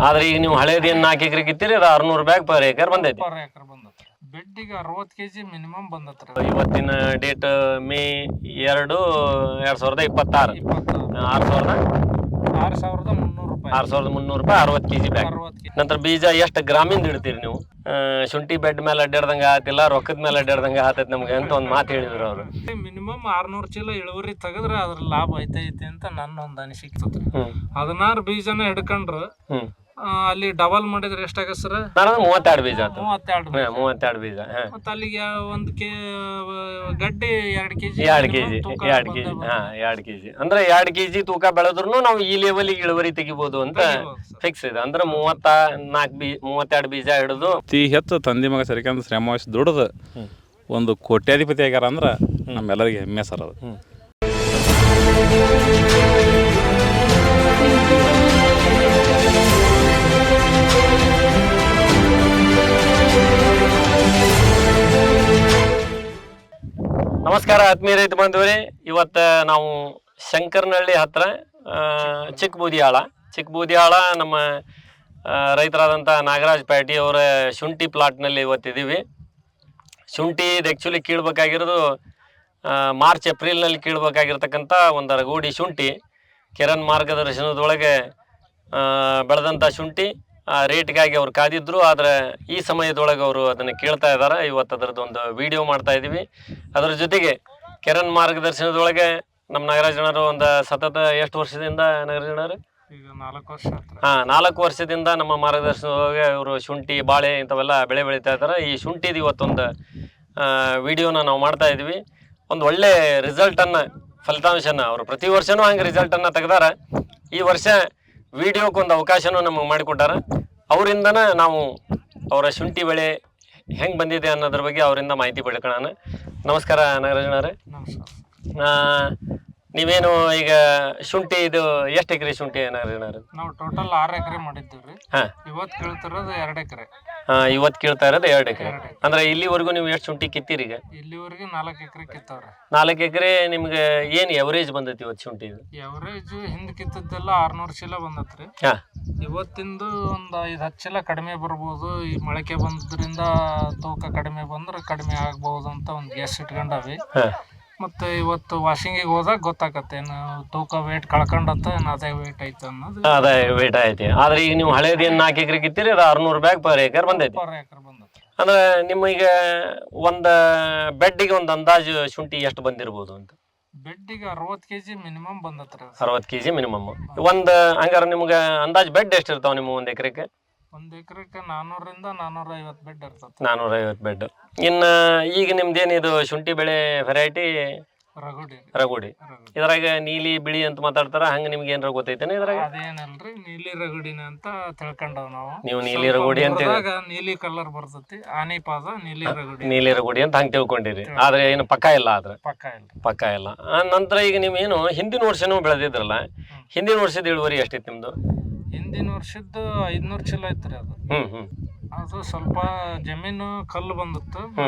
ಆದ್ರೆ ಈಗ ನೀವು ಹಳೇದೇನ್ 4 ಎಕರೆ ಕಿತ್ತೀರಿ ಅದು 600 ಬ್ಯಾಗ್ ಪರ್ ಏಕರ್ ಬಂದೈತಿ. ಪರ್ ಏಕರ್ ಬಂದತ್ರಿ. ಬೆಡ್ಡಿಗೆ 60 kg ಮಿನಿಮಮ್ ಬಂದತ್ರಿ. ಇವತ್ತಿನ ಡೇಟ್ ಮೇ 2, 2026. 6,300 ರೂಪಾಯಿ. 6,300 ರೂಪಾಯಿ 60 kg ಬ್ಯಾಗ್. 60 kg. ನಂತರ ಬೀಜ ಎಷ್ಟು ಗ್ರಾಮಿಂದ ಇಡ್ತೀರಿ ನೀವು? ಶುಂಠಿ ಬೆಡ್ ಮೇಲೆ ಅಡ್ಡಾಡ್ದಂಗ ಆತಿಲ್ಲ, ರೊಕ್ಕದ ಮೇಲೆ ಅಡ್ಡಾಡ್ದಂಗ ಆತೈತಿ ನಮ್ಗೆ ಅಂತ ಒಂದು ಮಾತು ಹೇಳಿದ್ರು ಅವರು. ಮಿನಿಮಮ್ 600 ಚೀಲ ಇಳುವರಿ ತೆಗೆದ್ರೆ ಅದ್ರ ಲಾಭ ಐತೈತಿ ಅಂತ ನನ್ನ ಒಂದು ಅನಿಸಿಕೆ. 16 ಬೀಜನ ಹಿಡ್ಕೊಂಡ್ರು ಅಲ್ಲಿ ಡಬಲ್ ಮಾಡಿದ್ರೆ ಎಷ್ಟಾಗ ಸರ್? 32 ಬೀಜ ಆಯ್ತು. 32 ಬೀಜ. ಮತ್ತೆ ಅಲ್ಲಿಗೆ ಒಂದು ಗಡ್ಡಿ 2 kg. 2 kg. 2 kg ಅಂದ್ರೆ 2 kg ತೂಕ ಬೆಳೆದ್ರು ನಾವು ಈ ಲೆವೆಲ್ಗೆ ಇಳುವರಿ ತೆಗಿಬಹುದು ಅಂತ ಫಿಕ್ಸ್ ಇದೆ. ಅಂದ್ರೆ 32 ಬೀಜ ಹಿಡಿದು ಅತಿ ಹೆಚ್ಚು ತಂದೆ ಮಗ ಸರಿಕಂತ ಶ್ರಮ ವಹಿಸಿ ದುಡಿದು ಒಂದು ಕೋಟ್ಯಾಧಿಪತಿ ಆಗ್ಯಾರ ಅಂದ್ರೆ ನಮ್ಮೆಲ್ಲರಿಗೆ ಹೆಮ್ಮೆ ಸರ್ ಅದು. ನಮಸ್ಕಾರ ಆತ್ಮೀಯ ರೈತ ಬಂಧುವರೇ, ಇವತ್ತು ನಾವು ಶಂಕರನಹಳ್ಳಿ ಹತ್ರ ಚಿಕ್ಕಬೂದಿಯಾಳ ನಮ್ಮ ರೈತರಾದಂಥ ನಾಗರಾಜ್ ಪ್ಯಾಟಿ ಅವರ ಶುಂಠಿ ಪ್ಲಾಟ್ನಲ್ಲಿ ಇವತ್ತಿದ್ದೀವಿ. ಶುಂಠಿ ಇದು ಆ್ಯಕ್ಚುಲಿ ಕೀಳ್ಬೇಕಾಗಿರೋದು ಮಾರ್ಚ್ ಏಪ್ರಿಲ್ನಲ್ಲಿ ಕೀಳ್ಬೇಕಾಗಿರ್ತಕ್ಕಂಥ ಒಂದು ರಗೋಡಿ ಶುಂಠಿ. ಕಿರಣ್ ಮಾರ್ಗದರ್ಶನದೊಳಗೆ ಬೆಳೆದಂಥ ಶುಂಠಿ ರೇಟ್ಗಾಗಿ ಅವ್ರು ಕಾದಿದ್ರು. ಆದರೆ ಈ ಸಮಯದೊಳಗೆ ಅವರು ಅದನ್ನು ಕೇಳ್ತಾ ಇದ್ದಾರೆ. ಇವತ್ತು ಅದರದ್ದು ಒಂದು ವಿಡಿಯೋ ಮಾಡ್ತಾ ಇದ್ದೀವಿ. ಅದರ ಜೊತೆಗೆ ಕಿರಣ್ ಮಾರ್ಗದರ್ಶನದೊಳಗೆ ನಮ್ಮ ನಾಗರಾಜಣ್ಣರು ಒಂದು ಸತತ ಎಷ್ಟು ವರ್ಷದಿಂದ ನಾಗರಾಜಣ್ಣರು? ಈಗ 4 ವರ್ಷ. 4 ವರ್ಷದಿಂದ ನಮ್ಮ ಮಾರ್ಗದರ್ಶನದೊಳಗೆ ಅವರು ಶುಂಠಿ, ಬಾಳೆ ಇಂಥವೆಲ್ಲ ಬೆಳೆ ಬೆಳೀತಾ ಇದ್ದಾರೆ. ಈ ಶುಂಠಿದು ಇವತ್ತೊಂದು ವಿಡಿಯೋನ ನಾವು ಮಾಡ್ತಾ ಇದ್ವಿ. ಒಂದು ಒಳ್ಳೆ ರಿಸಲ್ಟನ್ನು, ಫಲಿತಾಂಶನ ಅವರು ಪ್ರತಿ ವರ್ಷವೂ ಹಂಗೆ ರಿಸಲ್ಟನ್ನು ತೆಗೆದಾರ. ಈ ವರ್ಷ ವಿಡಿಯೋಕ್ಕೊಂದು ಅವಕಾಶನೂ ನಮಗೆ ಮಾಡಿಕೊಟ್ಟಾರ. ಅವರಿಂದನೇ ನಾವು ಅವರ ಶುಂಠಿ ಬೆಳೆ ಹೆಂಗೆ ಬಂದಿದೆ ಅನ್ನೋದ್ರ ಬಗ್ಗೆ ಅವರಿಂದ ಮಾಹಿತಿ ಪಡ್ಕೊಳ್ಳೋಣ. ನಮಸ್ಕಾರ ನಾಗರಾಜಣ್ಣವ್ರೆ. ನೀವೇನು ಈಗ ಶುಂಠಿ ಇದು ಎಷ್ಟು ಎಕರೆ ಶುಂಠಿ ನಾಗರಾಜಣ್ಣವ್ರೆ? ನಾವು ಟೋಟಲ್ 6 ಎಕರೆ ಮಾಡಿದ್ದೀವಿ. ಇವತ್ತು ಕೀಳ್ತಿರೋದು 2 ಎಕರೆ. ಇವತ್ತು ಕೀಳ್ತಾ ಇರೋದು 2 ಎಕರೆ. ಅಂದ್ರೆ ಇಲ್ಲಿವರೆಗೂ ನೀವು ಎಷ್ಟು ಶುಂಠಿ ಕಿತ್ತೀರಿ? ಈಗ ಇಲ್ಲಿವರೆಗೆ 4 ಎಕರೆ ಕಿತ್ತವ್ರೆ. 4 ಎಕರೆ ನಿಮ್ಗೆ ಏನು ಎವರೇಜ್ ಬಂದೈತಿ ಇವತ್ತು ಶುಂಠಿ? ಎವರೇಜ್ ಹಿಂದೆ ಕಿತ್ತದ್ದೆಲ್ಲ 600 ಚೀಲ ಬಂದತ್ರಿ. ಇವತ್ತಿಂದು ಒಂದು 5-10 ಚೀಲ ಕಡಿಮೆ ಬರ್ಬೋದು. ಈ ಮೊಳಕೆ ಬಂದ್ರಿಂದ ತೂಕ ಕಡಿಮೆ ಬಂದ್ರೆ ಕಡಿಮೆ ಆಗ್ಬಹುದು ಅಂತ ಒಂದು ಗೆಸ್ ಇಟ್ಕೊಂಡವಿ. ಮತ್ತೆ ಇವತ್ತು ವಾಷಿಂಗಿಗೆ ಹೋದಾಗ ಗೊತ್ತಾಗತ್ತೆ ಏನು ತೂಕ ವೇಟ್ ಕಳ್ಕೊಂಡತ್ತ ಅದೇ ವೇಟ್ ಐತೆ ಅನ್ನೋದು. ಅದೇ ವೇಟ್ ಐತಿ. ಆದ್ರೆ ಈಗ ನೀವು ಹಳೇದೇನು 4 ಎಕರೆ ಕಿತ್ತೀರಿ, ಅದು 600 ಬ್ಯಾಗ್ ಪರ್ ಏಕರ್ ಬಂದೈತಿ. ಪರ್ ಏಕರ್ ಬಂದತ್ತೆ. ಅಂದ್ರೆ ನಿಮಗೆ ಒಂದು ಬೆಡ್ಡಿಗೆ ಒಂದು ಅಂದಾಜು ಶುಂಠಿ ಎಷ್ಟು ಬಂದಿರ್ಬೋದು ಅಂತ? ಬೆಡ್ಡಿಗೆ 60 kg ಮಿನಿಮಮ್ ಬಂದತ್ರಿ. 60 kg minimum. ಒಂದು ಹಂಗಾರೆ ನಿಮ್ಗೆ ಅಂದಾಜು ಬೆಡ್ ಎಷ್ಟು ಇರ್ತಾವ ನಿಮ್ಮ 1 ಎಕರೆಗೆ? 1 ಎಕರೆಗೆ 400ರಿಂದ 450 ಬೆಡ್ ಇರ್ತದೆ. 450 ಬೆಡ್. ಇನ್ನು ಈಗ ನಿಮ್ದೇನಿದು ಶುಂಠಿ ಬೆಳೆ ವೆರೈಟಿ ರಗೋಡಿ. ಇದ್ರಾಗ ನೀಲಿ ಬಿಳಿ ಅಂತ ಮಾತಾಡ್ತಾರ, ಹಂಗ ನಿಮ್ಗೆ ಏನಾರ ಗೊತ್ತೈತೇನೆ ಇದ್ರಾಗ? ಅದೇನಲ್ರಿ, ನೀಲಿ ರಗೋಡಿನ ಅಂತ ತಿಳ್ಕೊಂಡವ್ ನಾವು. ನೀವು ನೀಲಿ ರಗೋಡಿ ಅಂತ ನೀಲಿ ಕಲರ್ ಬರ್ತೈತಿ, ಆನಿ ಪಾದ ನೀಲಿ ರಗೋಡಿ ಅಂತ ಹಂಗೆ ತಿಳ್ಕೊಂಡಿರಿ. ಆದ್ರೆ ಏನು ಪಕ್ಕ ಇಲ್ಲ, ಆದ್ರೆ ಪಕ್ಕ ಇಲ್ಲ. ನಂತರ ಈಗ ನೀವೇನು ಹಿಂದಿನ ವರ್ಷನೂ ಬೆಳೆದಿದ್ರಲ್ಲ, ಹಿಂದಿನ ವರ್ಷದ ಇಳುವರಿ ಎಷ್ಟಿತ್ತು ನಿಮ್ದು? ಹಿಂದಿನ ವರ್ಷದ್ದು 500 ಚೀಲ ಐತ್ರಿ. ಅದು ಅದು ಸ್ವಲ್ಪ ಜಮೀನು ಕಲ್ಲು ಬಂದಿತ್ತು,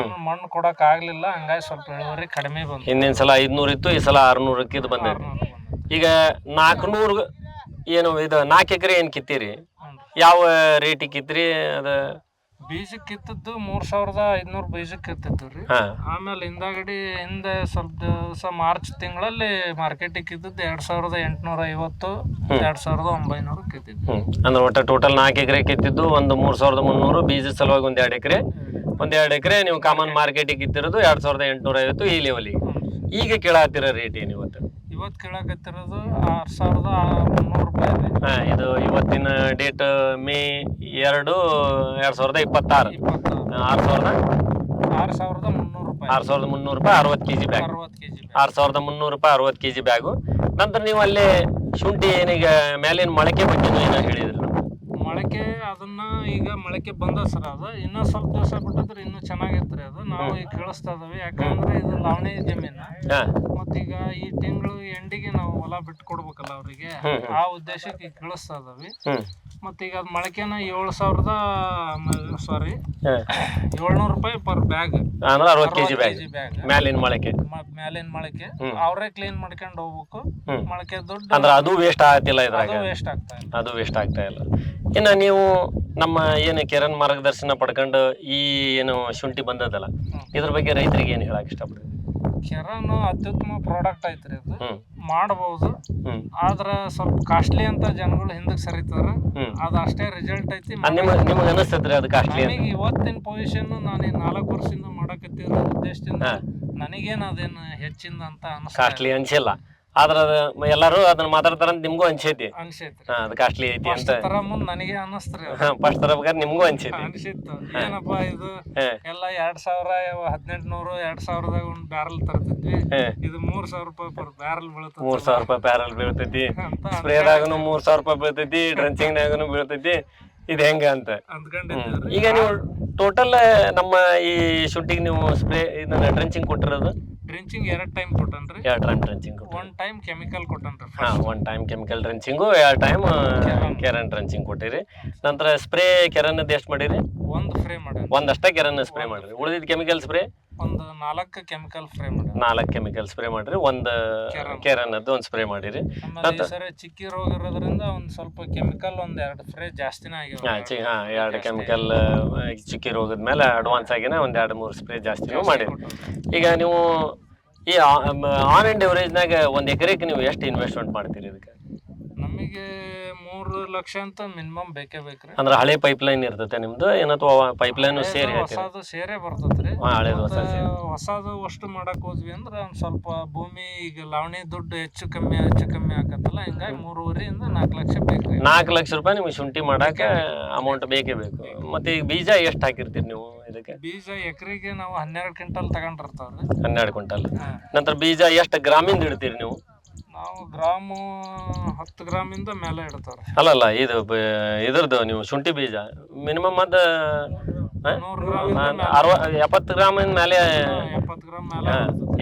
ಮಣ್ಣು ಕೊಡಕ್ ಆಗ್ಲಿಲ್ಲ, ಹಂಗಾಗಿ ಸ್ವಲ್ಪ ಇಳುವರಿ ಕಡಿಮೆ ಬಂತು. ಹಿಂದಿನ ಸಲ 500 ಇತ್ತು, ಈ ಸಲ 600ಕ್ಕೆ ಇದು ಬಂದೈತಿ. ಈಗ 400 ಏನು ಇದು 4 ಎಕರೆ ಏನು ಕಿತ್ತೀರಿ? ಯಾವ ರೇಟಿಗೆ ಕಿತ್ತೀರಿ? ಅದು ಬೀಜಕ್ಕೆ ಕಿತ್ತದ್ದು 3,500 ಬೀಜಕ್ಕೆ ಕಿತ್ತಿತ್ತು ರೀ. ಆಮೇಲೆ ಹಿಂದೆ ಸ್ವಲ್ಪ ದಿವಸ ಮಾರ್ಚ್ ತಿಂಗಳಲ್ಲಿ ಮಾರ್ಕೆಟಿಗೆ ಕಿತ್ತದ್ದು 2,850, 2,900 ಕಿತ್ತಿದ್ದು. ಅಂದ್ರೆ ಒಟ್ಟು ಟೋಟಲ್ 4 ಎಕರೆ ಕಿತ್ತಿದ್ದು ಒಂದು 3,300 ಬೀಜದ ಸಲುವಾಗಿ ಒಂದು 2 ಎಕರೆ. ಒಂದು 2 ಎಕರೆ ನೀವು ಕಾಮನ್ ಮಾರ್ಕೆಟಿಗೆ ಕಿತ್ತಿರೋದು 2,850 ಈ ಲೆವೆಲಿಗೆ. ಈಗ ಕೇಳಾತಿರೋ ರೇಟ್ ಏನು ಇವತ್ತು? ಇವತ್ತು ಕೇಳಕತ್ತಿರೋದು 6,300 ರೂಪಾಯಿ. ಇದು ಇವತ್ತಿನ ಡೇಟ್ ಮೇ 2, 2026. 6,300 ರೂಪಾಯಿ. 6,300 ರೂಪಾಯಿ 60 kg ಬ್ಯಾಗ್. 6,300 ರೂಪಾಯಿ 60 kg ಬ್ಯಾಗು. ನಂತರ ನೀವು ಅಲ್ಲಿ ಶುಂಠಿ ಏನೀಗ ಮೇಲಿನ ಮೊಳಕೆ ಬಗ್ಗೆ ಏನೋ ಹೇಳಿದ್ರಿ. ಮೊಳಕೆ ಅದನ್ನ ಈಗ ಮೊಳಕೆ ಬಂದ ಸರ್, ಅದು ಇನ್ನೂ ಸ್ವಲ್ಪ ದಿವಸ ಬಿಟ್ಟಿದ್ರೆ ಇನ್ನೂ ಚೆನ್ನಾಗಿರ್ತಾರೆ. ಅದು ನಾವು ಈಗ ಕೇಳಿಸ್ತಾ ಇದಾವೆ, ಯಾಕಂದ್ರೆ ಇದು ಲಾವಣಿ ಜಮೀನು. ಮತ್ತೀಗ ಈ ತಿಂಗಳು ಎಂಡಿಗೆ ನಾವು ಹೊಲ ಬಿಟ್ಟು ಕೊಡ್ಬೇಕಲ್ಲ ಅವರಿಗೆ, ಆ ಉದ್ದೇಶಕ್ಕೆ ಈಗ ಕೇಳಿಸ್ತಾ ಇದಾವೆ. ಮತ್ತು ಈಗ ಅದು ಮೊಳಕೆನ 700 ರೂಪಾಯಿ ಪರ್ ಬ್ಯಾಗ್, ಅಂದ್ರೆ 60 kg ಬ್ಯಾಗ್ ಬ್ಯಾಗ್ ಮ್ಯಾಲಿನ ಮೊಳಕೆ. ಮ್ಯಾಲಿನ ಮೊಳಕೆ ಅವರೇ ಕ್ಲೀನ್ ಮಾಡ್ಕೊಂಡು ಹೋಗ್ಬೇಕು. ಮೊಳಕೆ ದುಡ್ಡು ಅಂದ್ರೆ ಅದು ವೇಸ್ಟ್ ಆಗತ್ತಿಲ್ಲ ಇದ್ರಾಗ, ಅದು ವೇಸ್ಟ್ ಆಗ್ತಾ ಇಲ್ಲ. ಅದು ವೇಸ್ಟ್ ಆಗ್ತಾ ಇಲ್ಲ. ಇನ್ನು ನೀವು ನಮ್ಮ ಏನು ಕಿರಣ್ ಮಾರ್ಗದರ್ಶನ ಪಡ್ಕೊಂಡು ಈ ಏನು ಶುಂಠಿ ಬಂದದಲ್ಲ, ಇದ್ರ ಬಗ್ಗೆ ರೈತರಿಗೆ ಏನು ಹೇಳಕ್ ಇಷ್ಟಪಡ್ತೀವಿ? ಕಿರಣ್ ಅತ್ಯುತ್ತಮ ಪ್ರಾಡಕ್ಟ್ ಐತ್ರಿ, ಅದು ಮಾಡಬಹುದು. ಆದ್ರೆ ಸ್ವಲ್ಪ ಕಾಸ್ಟ್ಲಿ ಅಂತ ಜನಗಳು ಹಿಂದಕ್ಕೆ ಸರಿತಾರ, ಅದು ಅಷ್ಟೇ ರಿಸಲ್ಟ್ ಐತಿ. ನಿಮ್ಗೆ ಅನಿಸ್ತದ್ರಿ ಅದು ಕಾಸ್ಟ್ಲಿ? ನನಗೆ ಇವತ್ತಿನ ಪೊಸಿಷನ್ ನಾನು 4 ವರ್ಷದಿಂದ ಮಾಡಕತ್ತಿರೋ ಉದ್ದೇಶದಿಂದ ನನಗೇನು ಅದೇನು ಹೆಚ್ಚಿಂದ ಅಂತ ಕಾಸ್ಟ್ಲಿ ಅನ್ಸಿಲ್ಲ. ಆದ್ರ ಎಲ್ಲಾರು ಅದನ್ನ ಮಾತಾಡ್ತಾರ ಅಂತ ನಿಮ್ಗೂ ಅನ್ಸೈತಿ, ಅನ್ಸೈತಿ ಅದು ಕಾಸ್ಟ್ಲಿ ಐತಿ ಅಂತ. ತರ ಮುಂದ್ ನನಗೆ ಅನ್ನಿಸ್ತ್ರಿ, ಫಸ್ಟ್ ತರಬೇಕಾದ್ರೆ ನಿಮ್ಗೂ ಅನ್ಸೈತಿ, ಅನ್ಸಿತ್ತು ಏನಪ್ಪಾ ಇದು ಎಲ್ಲ 2018 2000ದಾಗ ಒಂದ್ ಬ್ಯಾರಲ್ ತರ್ತಿದ್ವಿ, ಇದು 3000 ರೂಪಾಯಿ ಪರ್ ಬ್ಯಾರಲ್ ಬೀಳ್ತೈತಿ. 3000 ರೂಪಾಯಿ ಬ್ಯಾರಲ್ ಬೀಳ್ತೈತಿ, ಸ್ಪ್ರೇದಾಗನು 3000 ರೂಪಾಯಿ ಬೀಳ್ತೈತಿ, ಡ್ರೆಂಚಿಂಗ್ನಾಗನು ಬೀಳ್ತೈತಿ, ಇದು ಹೆಂಗ ಅಂತ ಅಂದ್ಕೊಂಡಿದ್ದೀವಿ. ಈಗ ನೀವು ಟೋಟಲ್ ನಮ್ಮ ಈ ಶುಂಠಿಗೆ ನೀವು ಸ್ಪ್ರೇ ಇದನ್ನ ಡ್ರೆಂಚಿಂಗ್ ಕೊಟ್ಟಿರೋದು? ಡ್ರೆಂಚಿಂಗ್ 2 ಟೈಮ್ ಕೊಟ್ಟನ್ರಿ. 2 ಟೈಮ್ ಡ್ರೆಂಚಿಂಗ್, 1 ಟೈಮ್ ಕೆಮಿಕಲ್ ಕೊಟ್ಟನ್ರಿ. 1 ಟೈಮ್ ಕೆಮಿಕಲ್ ಡ್ರೆಂಚಿಂಗು, 2 ಟೈಮ್ ಕೆರನ್ ಡ್ರೆಂಚಿಂಗ್ ಕೊಟ್ಟಿರಿ. ನಂತರ ಸ್ಪ್ರೇ ಕೆರನ್ನದ್ದು ಎಷ್ಟು ಮಾಡಿರಿ? 1 ಸ್ಪ್ರೇ ಮಾಡಿ, ಒಂದಷ್ಟೇ ಕೆರನ್ ಸ್ಪ್ರೇ ಮಾಡಿರಿ. ಉಳಿದಿದ್ದು ಕೆಮಿಕಲ್ ಸ್ಪ್ರೇ ಒಂದು 4 ಕೆಮಿಕಲ್ ಸ್ಪ್ರೇ ಮಾಡಿ, 4 ಕೆಮಿಕಲ್ ಸ್ಪ್ರೇ ಮಾಡಿರಿ, 1 ಕೆರನ್ನದ್ದು 1 ಸ್ಪ್ರೇ ಮಾಡಿರಿ. ಸರಿ ಚಿಕ್ಕಿ ರೋಗ ಇರೋದ್ರಿಂದ ಒಂದ್ ಸ್ವಲ್ಪ ಕೆಮಿಕಲ್ 2 ಸ್ಪ್ರೇ ಜಾಸ್ತಿನೇ ಆಗಿವೆ. 2 ಕೆಮಿಕಲ್ ಚಿಕ್ಕಿ ರೋಗದ ಮೇಲೆ ಅಡ್ವಾನ್ಸ್ ಆಗಿನ 1-2-3 ಸ್ಪ್ರೇ ಜಾಸ್ತಿನೂ ಮಾಡಿರಿ. ಈಗ ನೀವು ಈ ಆನ್ ಅಂಡ್ ಎವರೇಜ್ನಾಗ 1 ಎಕರೆಗೆ ನೀವು ಎಷ್ಟು ಇನ್ವೆಸ್ಟ್ಮೆಂಟ್ ಮಾಡ್ತೀರಿ ಇದಕ್ಕೆ? ನಮಗೆ 3 ಲಕ್ಷ ಅಂತ ಮಿನಿಮಮ್ ಬೇಕೇ ಬೇಕ್ರಿ. ಅಂದ್ರೆ ಹಳೆ ಪೈಪ್ ಲೈನ್ ಇರ್ತೈತೆ ನಿಮ್ದು ಏನೋ ಪೈಪ್ ಲೈನ್ ಸೇರಿ ಹೊಸದು ಸೇರೇ ಬರ್ತೈತ್ರಿ. ಹಳೇದು ಹೊಸದು ಅಷ್ಟು ಮಾಡಕ್ ಹೋದ್ವಿ ಅಂದ್ರೆ ಒಂದ್ ಸ್ವಲ್ಪ ಭೂಮಿ ಈಗ ಲಾವಣಿ ದುಡ್ಡು ಹೆಚ್ಚು ಕಮ್ಮಿ ಆಗತ್ತಲ್ಲ, ಹಿಂಗಾಗಿ 3.5 4 ಲಕ್ಷ ಬೇಕ್ರಿ. 4 ಲಕ್ಷ ರೂಪಾಯಿ ನಿಮ್ಗೆ ಶುಂಠಿ ಮಾಡಾಕ ಅಮೌಂಟ್ ಬೇಕೇ ಬೇಕು. ಮತ್ತೆ ಈಗ ಬೀಜ ಎಷ್ಟು ಹಾಕಿರ್ತೀರಿ ನೀವು ಇದಕ್ಕೆ? ಬೀಜ ಎಕರೆಗೆ ನಾವು 12 ಕ್ವಿಂಟಲ್ ತಗೊಂಡಿರ್ತಾವ್ರಿ. 12 ಕ್ವಿಂಟಲ್. ನಂತರ ಬೀಜ ಎಷ್ಟು ಗ್ರಾಮಿಂದ ಇಡ್ತೀರಿ ನೀವು? ನಾವು ಗ್ರಾಮು 10 ಗ್ರಾಮಿಂದ ಮೇಲೆ ಇಡ್ತಾರ. ಅಲ್ಲಲ್ಲ, ಇದು ಇದ್ರದ್ದು ನೀವು ಶುಂಠಿ ಬೀಜ ಮಿನಿಮಮ್ ಅದು 70 ಗ್ರಾಮಿನ ಮೇಲೆ, 70 ಗ್ರಾಮ್ ಮೇಲೆ,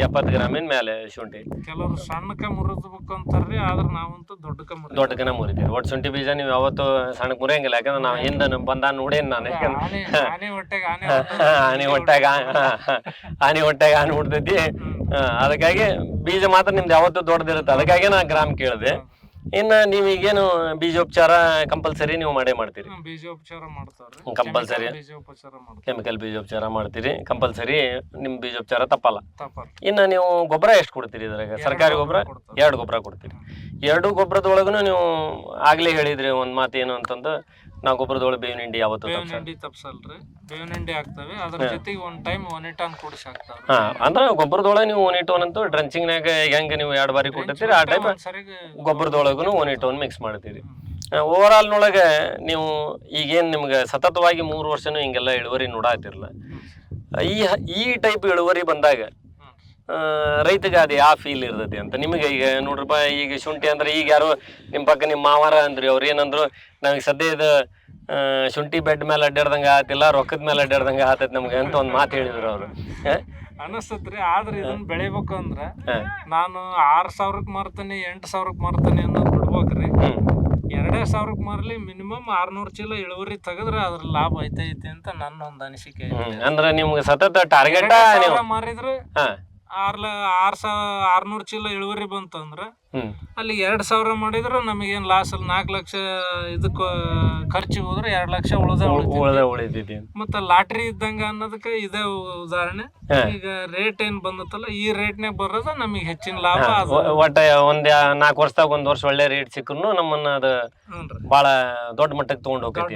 70 ಗ್ರಾಮಿನ ಮೇಲೆ ಶುಂಠಿ. ಕೆಲವರು ಸಣ್ಣಕ್ಕೆ ಮುರಿದ್ಬೇಕು ಅಂತಾರ್ರಿ, ಆದ್ರೆ ನಾವಂತೂ ದೊಡ್ಡಕನ ಮುರಿತೀವಿ. ಒಟ್ಟು ಶುಂಠಿ ಬೀಜ ನೀವು ಯಾವತ್ತು ಸಣ್ಣಕ್ಕೆ ಮುರಿಯಂಗಿಲ್ಲ, ಯಾಕಂದ್ರೆ ನಾವು ಹಿಂದೆ ಬಂದ ನೋಡೇನು ನಾನು. ಆನೆ ಹೊಟ್ಟೆಗೆ ಆನೆ ಹುಡ್ತೈತಿ, ಅದಕ್ಕಾಗಿ ಬೀಜ ಮಾತ್ರ ನಿಮ್ದು ಯಾವತ್ತೂ ದೊಡ್ಡದಿರುತ್ತೆ. ಅದಕ್ಕಾಗಿ ನಾ ಗ್ರಾಮ್ ಕೇಳಿದೆ. ಇನ್ನು ನೀವೀಗೇನು ಬೀಜೋಪಚಾರ ಕಂಪಲ್ಸರಿ ನೀವು ಮಾಡ್ತೀರಿ? ಬೀಜೋಪಚಾರ ಮಾಡ್ತಾವ್ರಿ, ಕಂಪಲ್ಸರಿ. ಕೆಮಿಕಲ್ ಬೀಜೋಪಚಾರ ಮಾಡ್ತೀರಿ ಕಂಪಲ್ಸರಿ, ನಿಮ್ಮ ಬೀಜೋಪಚಾರ ತಪ್ಪಲ್ಲ. ಇನ್ನು ನೀವು ಗೊಬ್ಬರ ಎಷ್ಟು ಕೊಡ್ತೀರಿ ಇದ್ರಾಗ? ಸರ್ಕಾರಿ ಗೊಬ್ಬರ 2 ಗೊಬ್ಬರ ಕೊಡ್ತೀರಿ. 2 ಗೊಬ್ಬರದೊಳಗೂ ನೀವು ಆಗ್ಲೇ ಹೇಳಿದ್ರಿ ಒಂದು ಮಾತು ಏನು ಅಂತಂದು, ನಾವು ಗೊಬ್ಬರದೊಳಗೆ ಬೇವಿನ ಹಿಂಡಿ ಯಾವತ್ತು ತಪ್ಸಲ್ರಿ, ಬೇವಿನ ಹಿಂಡಿ ಹಾಕ್ತೇವೆ. ಅದ್ರ ಜೊತೆಗೆ 1 ಟೈಮ್ 1 ಟನ್ ಕೂಡಿಸಿ ಹಾಕ್ತಾವ್ರಿ. ಅಂದ್ರೆ ಗೊಬ್ಬರದೊಳಗೆ ನೀವು 1 ಟನ್ ಅಂತೂ ಡ್ರೆಂಚಿಂಗ್ನಾಗ ಹೆಂಗೆ ನೀವು 2 ಬಾರಿ ಕೊಟ್ಟಿರ್ತೀರಿ, ಆ ಟೈಪ್ ಗೊಬ್ಬರದೊಳಗೂ 1 ಟನ್ ಮಿಕ್ಸ್ ಮಾಡ್ತೀರಿ. ಓವರ್ ಆಲ್ನೊಳಗೆ ನೀವು ಈಗೇನು ನಿಮ್ಗೆ ಸತತವಾಗಿ 3 ವರ್ಷನೂ ಹಿಂಗೆಲ್ಲ ಇಳುವರಿ ನೋಡಾತಿರಲ್ಲ, ಈ ಟೈಪ್ ಇಳುವರಿ ಬಂದಾಗ ರೈತಗೆ ಅದು ಯಾವ ಫೀಲ್ ಇರ್ತೈತಿ ಅಂತ ನಿಮಗೆ? ಈಗ ನೋಡ್ರಪ್ಪ, ಈಗ ಶುಂಠಿ ಅಂದ್ರೆ ಈಗ ಯಾರೋ ನಿಮ್ಮ ಪಕ್ಕ ನಿಮ್ಮ ಮಾವಾರ ಅಂದ್ರಿ, ಅವ್ರು ಏನಂದ್ರು, ನಮಗೆ ಸದ್ಯ ಇದು ಶುಂಠಿ ಬೆಡ್ ಮೇಲೆ ಅಡ್ಡಾಡ್ದಂಗೆ ಆತಿಲ್ಲ, ರೊಕ್ಕದ ಮೇಲೆ ಅಡ್ಡಾಡ್ದಂಗೆ ಆತೈತಿ ನಮ್ಗೆ ಅಂತ ಒಂದು ಮಾತು ಹೇಳಿದ್ರು ಅವರು. ಅನಿಸ್ತತ್ರಿ. ಆದ್ರೆ ಇದನ್ನ ಬೆಳಿಬೇಕು ಅಂದ್ರೆ ನಾನು 6000ಕ್ಕೆ ಮಾರ್ತೀನಿ 8000ಕ್ಕೆ ಮಾರ್ತೀನಿ ಅನ್ನೋದು ಬಿಡ್ಬೇಕ್ರಿ. 2000ಕ್ಕೆ ಮಾರ್ಲಿ ಮಿನಿಮಮ್ 600 ಚೀಲ ಇಳುವರಿ ತೆಗೆದ್ರೆ ಅದ್ರ ಲಾಭ ಐತೆ ಅಂತ ನನ್ನ ಒಂದು ಅನಿಸಿಕೆ. ಅಂದ್ರೆ ನಿಮ್ಗೆ ಸತತ ಟಾರ್ಗೆಟ್ ಮಾರಿದ್ರೆ 600 ಚೀಲ ಇಳುವರಿ ಬಂತಂದ್ರ ಅಲ್ಲಿ 2000 ಮಾಡಿದ್ರೆ ನಮಗೇನು ಲಾಸ್ ಅಲ್ಲ. 4 ಲಕ್ಷ ಇದಕ್ಕೆ ಖರ್ಚಿಗೆ ಹೋದ್ರೆ 2 ಲಕ್ಷ ಉಳಿದೈತಿ. ಮತ್ತೆ ಲಾಟ್ರಿ ಇದ್ದಂಗ ಅನ್ನೋದಕ್ಕೆ ಇದೇ ಉದಾಹರಣೆ. ಈಗ ರೇಟ್ ಏನ್ ಬಂದತ್ತಲ್ಲ, ಈ ರೇಟ್ನಾಗ ಬರೋದ ನಮಗೆ ಹೆಚ್ಚಿನ ಲಾಭ. ಒಟ್ಟ ಒಂದ್ 4 ವರ್ಷದಾಗ 1 ವರ್ಷ ಒಳ್ಳೆ ರೇಟ್ ಸಿಕ್ಕರು ನಮ್ಮನ್ನ ಅದು ಬಹಳ ದೊಡ್ಡ ಮಟ್ಟಕ್ಕೆ ತಗೊಂಡ್ ಹೋಗ್ತೈತಿ.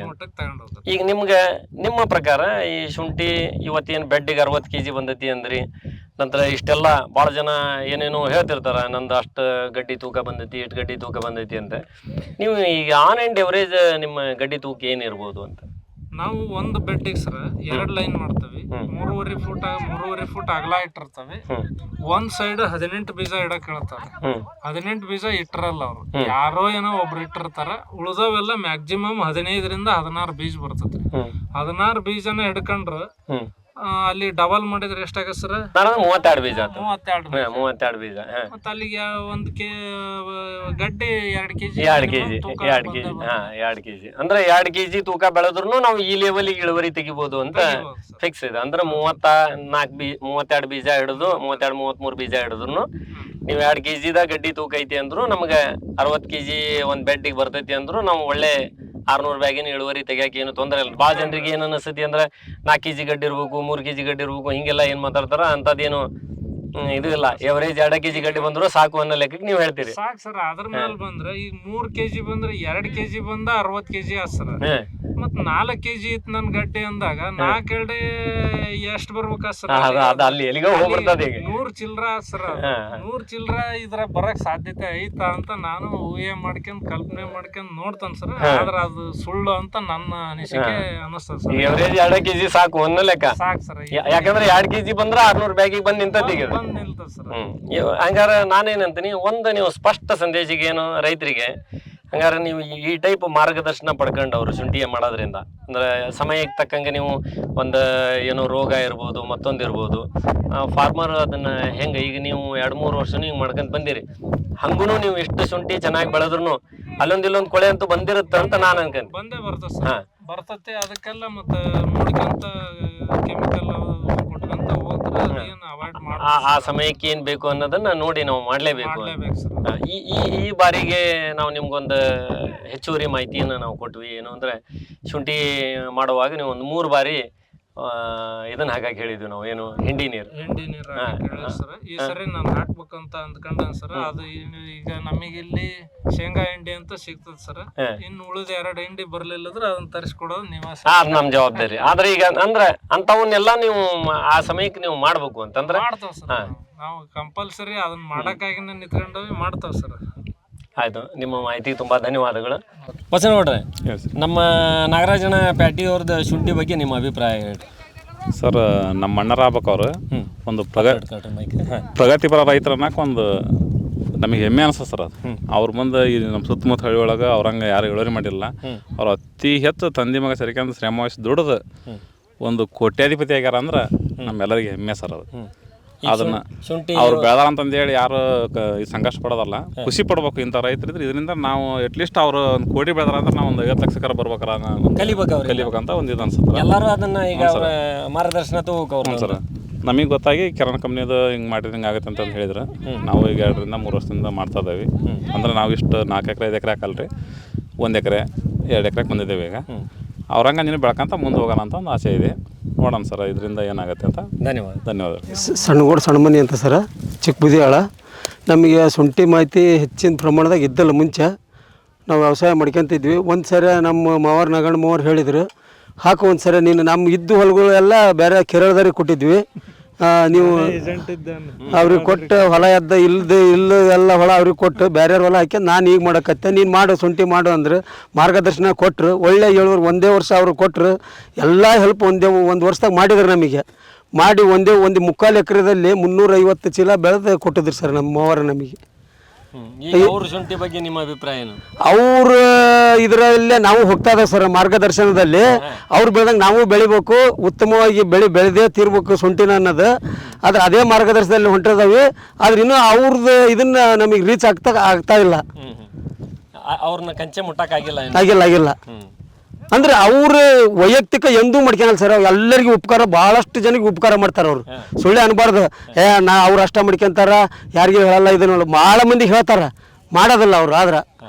ಈಗ ನಿಮ್ಗೆ ನಿಮ್ಮ ಪ್ರಕಾರ ಈ ಶುಂಠಿ ಇವತ್ತೇನು ಬೆಡ್ಡಿಗೆ 60 kg ಬಂದೈತಿ ಅಂದ್ರಿ, ನಂತರ ಇಷ್ಟೆಲ್ಲ ಭಾಳ ಜನ ಏನೇನೋ ಹೇಳ್ತಿರ್ತಾರೆ, ನಂದು ಅಷ್ಟು ಗಡ್ಡಿ ತೂಕ ಬಂದೈತಿ, ಇಷ್ಟು ಗಡ್ಡಿ ತೂಕ ಬಂದೈತಿ ಅಂತ. ನೀವು ಈಗ ಆನ್ ಆ್ಯಂಡ್ ಎವರೇಜ್ ನಿಮ್ಮ ಗಡ್ಡಿ ತೂಕ ಏನಿರ್ಬೋದು ಅಂತ? ನಾವು ಒಂದು ಬೆಡ್ಡಿಗೆ ಸರ್ 2 ಲೈನ್ ಮಾಡ್ತೀವಿ. 3.5 ಫೂಟ್ ಅಗಲ ಇಟ್ಟಿರ್ತವೆ. ಒಂದ್ ಸೈಡ್ 18 ಬೀಜ ಇಡಕ್ ಹೇಳ್ತಾರೆ. 18 ಬೀಜ ಇಟ್ಟಿರಲ್ಲ ಅವ್ರು, ಯಾರೋ ಏನೋ ಒಬ್ರು ಇಟ್ಟಿರ್ತಾರ. ಉಳ್ದವೆಲ್ಲ ಮ್ಯಾಕ್ಸಿಮಮ್ 15 ರಿಂದ 16 ಬೀಜ ಬರ್ತೈತಿ. 16 ಬೀಜನ ಹಿಡ್ಕೊಂಡ್ರ ಅಲ್ಲಿ ಡಬಲ್ ಮಾಡಿದ್ರೆ ಎಷ್ಟಾಗತ್ತೆ ಸರ್? ನಾನು 32 ಬೀಜ ಆತು. 32 32 ಬೀಜ. ಮತ್ತೆ ಅಲ್ಲಿಗೆ ಒಂದು ಗಡ್ಡೆ 2 ಕೆಜಿ 2 ಕೆಜಿ 2 ಕೆಜಿ 2 ಕೆಜಿ ಅಂದ್ರೆ 2 ಕೆಜಿ ತೂಕ ಬೆಳೆದ್ರು ನಾವು ಈ ಲೆವೆಲಿಗೆ ಇಳುವರಿ ತೆಗಿಬಹುದು ಅಂತ ಫಿಕ್ಸ್ ಇದೆ. ಅಂದ್ರೆ 32 ಬೀಜ ಹಿಡಿದು 33 ಬೀಜ ಹಿಡಿದ್ರು ನೀವು 2 ಕೆಜಿದ ಗಡ್ಡಿ ತೂಕ ಐತಿ ಅಂದ್ರು ನಮ್ಗೆ 60 ಕೆಜಿ ಒಂದ್ ಬೆಡ್ಡಿಗೆ ಬರ್ತೈತಿ ಅಂದ್ರು ನಾವು ಒಳ್ಳೆ 600 ಬ್ಯಾಗಿನ ಇಳುವರಿ ತೆಗಿಯಕ್ಕೆ ಏನು ತೊಂದರೆ ಇಲ್ಲ. ಭಾಳ ಜನರಿಗೆ ಏನು ಅನಿಸ್ತೈತಿ ಅಂದ್ರೆ 4 ಕೆಜಿ ಗಡ್ಡಿ ಇರ್ಬೇಕು, 3 ಕೆಜಿ ಗಡ್ಡಿ ಇರ್ಬೇಕು, ಹಿಂಗೆಲ್ಲ ಏನ್ ಮಾತಾಡ್ತಾರ ಅಂತದೇನು ಇದು ಇಲ್ಲ. ಎವರೇಜ್ 2 ಕೆಜಿ ಗಡ್ಡಿ ಬಂದ್ರು ಸಾಕು ಅನ್ನೋ ಲೆಕ್ಕಕ್ಕೆ ನೀವು ಹೇಳ್ತೀರಿ. ಸಾಕು ಸರ್. ಅದ್ರ ಮೇಲೆ ಬಂದ್ರೆ ಈಗ 3 ಕೆಜಿ ಬಂದ್ರೆ 2 ಕೆಜಿ ಬಂದ 60 ಕೆಜಿ ಆತ್ ಸರ್. ಮತ್ 4 ಕೆಜಿ ಇತ್ತು ನನ್ ಗಡ್ಡೆ ಅಂದಾಗ 4 ಎರಡೆ ಎಷ್ಟ್ ಬರ್ಬೇಕ ಸರ್? ಅದು ಅಲ್ಲಿ ಎಲ್ಲಿಗೋ ಹೋಗ್ಬಿಡ್ತದೆ ಈಗ. 100 ಚಿಲ್ರ ಸರ್. 100 ಚಿಲ್ರ ಇದ್ರ ಬರಕ್ ಸಾಧ್ಯತೆ ಐತಾ ಅಂತ ನಾನು ಊಹೆ ಮಾಡ್ಕೊಂಡ್ ಕಲ್ಪನೆ ಮಾಡ್ಕೊಂಡ್ ನೋಡ್ತಾನೆ ಸರ್. ಆದ್ರ ಅದು ಸುಳ್ಳು ಅಂತ ನನ್ನ ಅನಿಸಿಕೆ ಅನಿಸ್ತದ ಸರ್. ಎವರೇಜ್ 2 ಕೆಜಿ ಸಾಕು ಅನ್ನೋ ಲೆಕ್ಕ. ಸಾಕು ಸರ್. ಯಾಕಂದ್ರೆ 2 ಕೆಜಿ ಬಂದ್ರೆ 600 ಬ್ಯಾಗಿಗೆ ಬಂದ್ ನಿಂತದ ಈಗ. ಹಂಗಾರ ನಾನೇನಂತೀನಿ, ಒಂದು ನೀವು ಸ್ಪಷ್ಟ ಸಂದೇಶಿಗೆ ಏನು ರೈತರಿಗೆ, ಹಂಗಾರೆ ನೀವು ಈ ಟೈಪ್ ಮಾರ್ಗದರ್ಶನ ಪಡ್ಕೊಂಡವ್ರು ಶುಂಠಿಯ ಮಾಡೋದ್ರಿಂದ ಅಂದ್ರೆ ಸಮಯಕ್ಕೆ ತಕ್ಕಂಗೆ ನೀವು ಒಂದು ಏನೋ ರೋಗ ಇರ್ಬೋದು, ಮತ್ತೊಂದು ಇರ್ಬೋದು, ಫಾರ್ಮರ್ ಅದನ್ನ ಹೆಂಗೆ ಈಗ ನೀವು 2-3 ವರ್ಷ ಹಿಂಗೆ ಮಾಡ್ಕೊಂತ ಬಂದಿರಿ, ಹಂಗೂ ನೀವು ಎಷ್ಟು ಶುಂಠಿ ಚೆನ್ನಾಗಿ ಬೆಳೆದ್ರು ಅಲ್ಲೊಂದಿಲ್ಲೊಂದು ಕೊಳೆ ಅಂತೂ ಬಂದಿರುತ್ತೆ ಅಂತ ನಾನು ಅನ್ಕೊಂತೀನಿ. ಬಂದೇ ಬರ್ತದೆ ಸರ್. ಬರ್ತತೆ. ಅದಕ್ಕೆಲ್ಲ ಮತ್ತೆ ನೋಡ್ಕೊಂತ ಕೆಮಿಕಲ್ ಕೊಟ್ಕೊಂತ ಹೋದ್ರೆ ಏನು ಅವಾಯ್ಡ್ ಮಾಡಿ ಆ ಸಮಯಕ್ಕೆ ಏನ್ ಬೇಕು ಅನ್ನೋದನ್ನ ನೋಡಿ ನಾವು ಮಾಡ್ಲೇಬೇಕು ಸರ್. ಈ ಬಾರಿಗೆ ನಾವು ನಿಮ್ಗೊಂದು ಹೆಚ್ಚುವರಿ ಮಾಹಿತಿಯನ್ನು ನಾವು ಕೊಟ್ವಿ. ಏನು ಅಂದ್ರೆ ಶುಂಠಿ ಮಾಡುವಾಗ ನೀವು ಒಂದು 3 ಬಾರಿ ಇದನ್ನ ಹಾಗಾಗಿ ಹೇಳಿದ್ವಿ ನಾವು, ಏನು ಹಿಂಡಿ ನೀರು ಸರ್. ಈ ಸರಿ ನಾನು ಹಾಕ್ಬೇಕಂತ ಅಂದ್ಕೊಂಡ ಸರ್. ಅದು ಈಗ ನಮಗಿಲ್ಲಿ ಶೇಂಗಾ ಹಿಂಡಿ ಅಂತ ಸಿಗ್ತದ ಸರ್. ಇನ್ನು ಉಳಿದ 2 ಹಿಂಡಿ ಬರ್ಲಿಲ್ಲದ್ರೆ ಅದನ್ನ ತರಿಸ್ಕೊಡೋದು ನೀವು ನಮ್ ಜವಾಬ್ದಾರಿ. ಆದ್ರೆ ಈಗ ಅಂದ್ರೆ ಅಂತವನ್ನೆಲ್ಲ ನೀವು ಆ ಸಮಯಕ್ಕೆ ನೀವು ಮಾಡ್ಬೇಕು ಅಂತಂದ್ರೆ ಮಾಡ್ತಾವ ಸರ್. ನಾವು ಕಂಪಲ್ಸರಿ ಅದನ್ನ ಮಾಡಕ್ಕಾಗಿನ ನಿಂತ್ಕೊಂಡವಿ ಮಾಡ್ತಾವ ಸರ್. ಆಯ್ತು, ನಿಮ್ಮ ಮಾಹಿತಿಗೆ ತುಂಬಾ ಧನ್ಯವಾದಗಳು. ಬಸನಗೌಡ್ರೆ, ನಮ್ಮ ನಾಗರಾಜನ ಪ್ಯಾಟಿಯವ್ರದ್ದು ಶುಂಠಿ ಬಗ್ಗೆ ನಿಮ್ಮ ಅಭಿಪ್ರಾಯ ಹೇಳ್ರಿ ಸರ್. ನಮ್ಮ ಅಣ್ಣರ ಆಗ್ಬೇಕವ್ರು ಒಂದು ಪ್ರಗತಿಪರ ರೈತರ ಅನ್ನಕ್ಕೆ ಒಂದು ನಮಗೆ ಹೆಮ್ಮೆ ಅನಿಸ್ತದೆ ಸರ್. ಅದು ಅವ್ರ ಮುಂದೆ ಈ ನಮ್ಮ ಸುತ್ತಮುತ್ತ ಹಳ್ಳಿ ಒಳಗೆ ಅವ್ರಂಗೆ ಯಾರು ಇಳುವರಿ ಮಾಡಿಲ್ಲ. ಅವ್ರು ಅತಿ ಹೆಚ್ಚು ತಂದೆ ಮಗ ಸರಿಕಂದು ಶ್ರಮ ವಹಿಸಿ ದುಡಿದು ಒಂದು ಕೋಟ್ಯಾಧಿಪತಿ ಆಗ್ಯಾರ ಅಂದ್ರೆ ನಮ್ಮೆಲ್ಲರಿಗೆ ಹೆಮ್ಮೆ ಸರ್. ಅದು ಅದನ್ನ ಅವ್ರು ಬೆಳೆದಾರ ಅಂತಂದೇಳಿ ಯಾರು ಸಂಕಷ್ಟ ಪಡೋದಲ್ಲ, ಖುಷಿ ಪಡ್ಬೇಕು. ಇಂಥ ರೈತರಿದ್ರೆ ಇದರಿಂದ ನಾವು ಅಟ್ಲೀಸ್ಟ್ ಅವ್ರು ಒಂದು ಕೋಟಿ ಬೆಳೆದಾರ ಅಂದ್ರೆ ನಾವು ಒಂದು 50 ಲಕ್ಷ ಬರ್ಬೇಕಾರ ಕಲಿಬೇಕಂತ ಒಂದು ಇದು ಅನ್ಸುತ್ತೆ. ಎಲ್ಲರೂ ಅದನ್ನ ಈಗ ಮಾರ್ಗದರ್ಶನ ತಗೋಬೇಕು ಸರ್. ನಮಗೆ ಗೊತ್ತಾಗಿ ಕಿರಣ್ ಕಂಪ್ನಿದು ಹಿಂಗೆ ಮಾಡಿದಂಗೆ ಆಗುತ್ತೆ ಅಂತ ಹೇಳಿದ್ರೆ ನಾವು ಈಗ 2-3 ವರ್ಷದಿಂದ ಮಾಡ್ತಾ ಇದ್ದೀವಿ. ಅಂದ್ರೆ ನಾವು ಇಷ್ಟು 4 ಎಕರೆ 5 ಎಕರೆ ಹಾಕಲ್ರಿ, 1 ಎಕರೆ 2 ಎಕರೆಗೆ ಬಂದಿದ್ದೇವೆ. ಈಗ ಅವ್ರಂಗೆ ನೀನು ಬೆಳ್ಕೊಂತ ಮುಂದೆ ಹೋಗೋಣ ಅಂತ ಒಂದು ಆಸೆ ಇದೆ. ನೋಡೋಣ ಸರ್ ಇದರಿಂದ ಏನಾಗುತ್ತೆ ಅಂತ. ಧನ್ಯವಾದ. ಸಣ್ಣಗೋಡು ಸಣ್ಣಮನಿ ಅಂತ ಸರ, ಚಿಕ್ಕ ಬುದಿಯಾಳ. ನಮಗೆ ಶುಂಠಿ ಮಾಹಿತಿ ಹೆಚ್ಚಿನ ಪ್ರಮಾಣದಾಗ ಇದ್ದಲ್ಲ. ಮುಂಚೆ ನಾವು ವ್ಯವಸಾಯ ಮಾಡ್ಕೊಂತಿದ್ವಿ. ಒಂದು ಸರಿ ನಮ್ಮ ಮಾವರ್ ನಗಣ್ಣ ಮಾವರು ಹೇಳಿದ್ರು, ಹಾಕು ಒಂದು ಸರಿ ನೀನು ನಮ್ಮ ಇದ್ದು ಹೊಲಗಳು ಎಲ್ಲ ಬೇರೆ ಕೇರಳದವ್ರಿಗೆ ಕೊಟ್ಟಿದ್ವಿ, ನೀವು ಅವ್ರಿಗೆ ಕೊಟ್ಟು ಹೊಲ ಇಲ್ಲ ಎಲ್ಲ ಹೊಲ ಅವ್ರಿಗೆ ಕೊಟ್ಟು ಬೇರೆಯವ್ರ ಹೊಲ ಹಾಕಿ ನಾನು ಈಗ ಮಾಡೋಕತ್ತೆ, ನೀನು ಮಾಡು ಶುಂಠಿ ಮಾಡು ಅಂದ್ರೆ ಮಾರ್ಗದರ್ಶನ ಕೊಟ್ಟರು. ಒಳ್ಳೆ ಇಳುವರಿ ಒಂದೇ ವರ್ಷ ಅವ್ರು ಕೊಟ್ಟರು. ಎಲ್ಲ ಹೆಲ್ಪ್ ಒಂದು ವರ್ಷದಾಗ ಮಾಡಿದ್ರು. ನಮಗೆ ಮಾಡಿ ಒಂದು 3/4 ಎಕರೆದಲ್ಲಿ 350 ಚೀಲ ಬೆಳೆದು ಕೊಟ್ಟಿದ್ರು ಸರ್ ನಮ್ಮ ಮಾವರ ನಮಗೆ. ಶುಂಠಿ ಬಗ್ಗೆ ನಿಮ್ಮ ಅಭಿಪ್ರಾಯ ಏನು? ಅವ್ರ ಇದರಲ್ಲೇ ನಾವು ಹೋಗ್ತಾ ಇದ್ದೇವೆ ಸರ್, ಮಾರ್ಗದರ್ಶನದಲ್ಲಿ. ಅವ್ರು ಬೆಳೆದಂಗೆ ನಾವು ಬೆಳಿಬೇಕು, ಉತ್ತಮವಾಗಿ ಬೆಳೆದೇ ತೀರ್ಬೇಕು ಶುಂಠಿನ ಅನ್ನೋದು. ಆದ್ರೆ ಅದೇ ಮಾರ್ಗದರ್ಶನದಲ್ಲಿ ಹೊಂಟಿದಾವೆ. ಆದ್ರೆ ಇನ್ನೂ ಅವ್ರದ್ದು ಇದನ್ನ ನಮಗೆ ರೀಚ್ ಆಗ್ತಾ ಇಲ್ಲ. ಅವ್ರನ್ನ ಕಂಚೆ ಮುಟ್ಟಕ್ಕಾಗಿಲ್ಲ. ಆಗಿಲ್ಲ ಅಂದ್ರೆ ಅವ್ರು ವೈಯಕ್ತಿಕ ಎಂದೂ ಮಾಡ್ಕೊಳಲ್ಲ ಸರ್. ಎಲ್ಲರಿಗೂ ಉಪಕಾರ, ಭಾಳಷ್ಟು ಜನಕ್ಕೆ ಉಪಕಾರ ಮಾಡ್ತಾರೆ ಅವ್ರು. ಸುಳ್ಳೆ ಅನ್ಬಾರ್ದು. ಅವ್ರು ಅಷ್ಟ ಮಾಡ್ಕೊಂತಾರ, ಯಾರಿಗೂ ಹೇಳಲ್ಲ. ಇದನ್ನ ಭಾಳ ಮಂದಿ ಹೇಳ್ತಾರ, ಮಾಡೋದಿಲ್ಲ ಅವ್ರು. ಆದ್ರೆ